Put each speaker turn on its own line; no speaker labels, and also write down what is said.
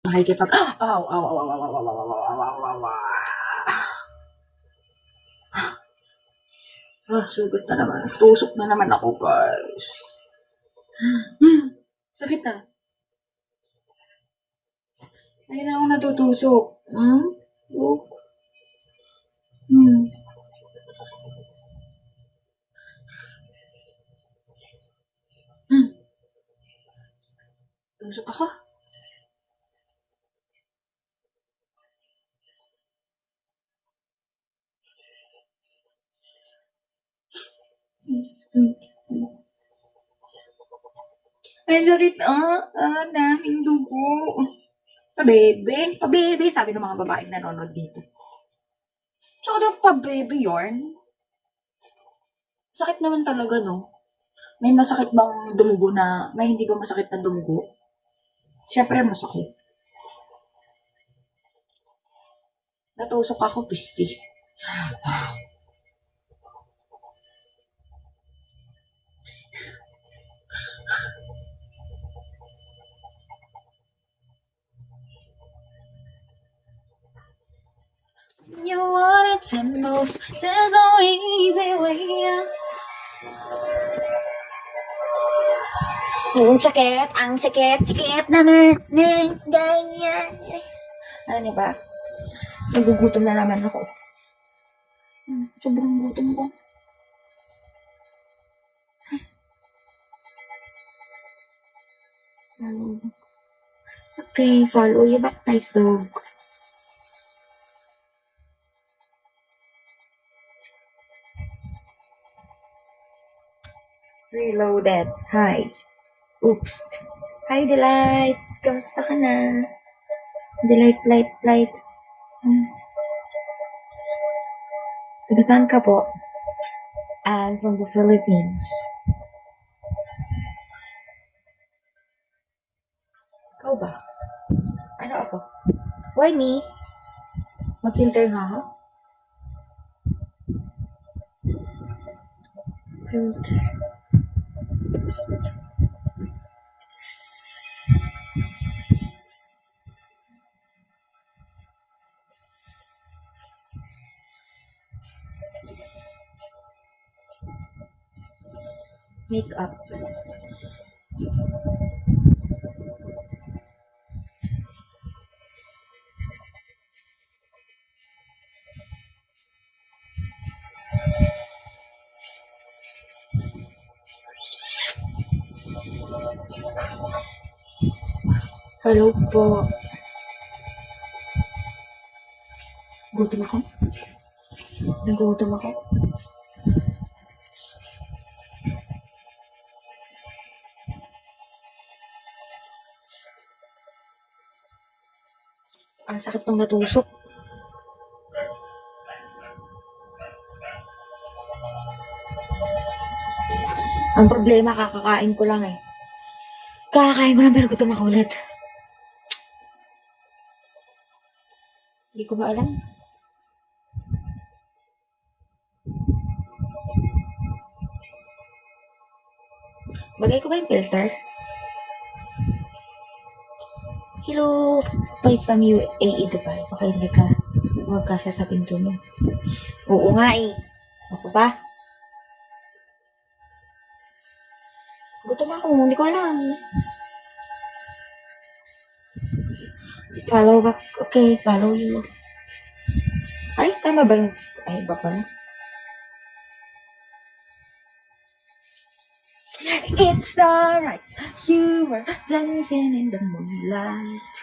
makikipag, aw, aw, aw, aw, aw, aw, aw, aw, aw, aw, aw, aw, aw. Sugat na naman. Tusok na naman ako, guys. Sakit ah. Lagi na akong natutusok. Look. Tusok ako. Ay, sakit daming dugo. Pabebe, sabi ng mga babaeng nanonood dito. Tsaka daw pabebe yarn. Sakit naman talaga, no? May masakit bang dumugo na, may hindi ba masakit na dumugo? Siyempre, masakit. Natusok ako, pisti. You want it the most, there's no easy way. Ang sakit naman, ganyan. Ano ba? Nagugutom na naman ako. Sobrang gutom ko. Okay, follow you back, nice dog. Reloaded. Hi. Oops. Hi, Delight. Kamusta ka na? Delight. Taga saan ka po? I'm from the Philippines. Ikaw ba? Ano ako? Why me? Mag-filter nga ako? Filter. Makeup. Hello po. Gutom ako? Nagutom ako? Ang sakit ng natusok. Ang problema, kakakain ko lang eh. Kakakain ko lang pero gutom ako ulit. Hindi ko ba alam? Bagay ko ba yung filter? Hello, 5 from UAE Dubai. Baka hindi ka magkasya sa pinto mo. Oo nga eh. Ako ba? Gutom ako, hindi ko alam. Follow back. Okay, follow you. Ay, tama ba yung... Ay, iba pala. It's alright. You were dancing in the moonlight.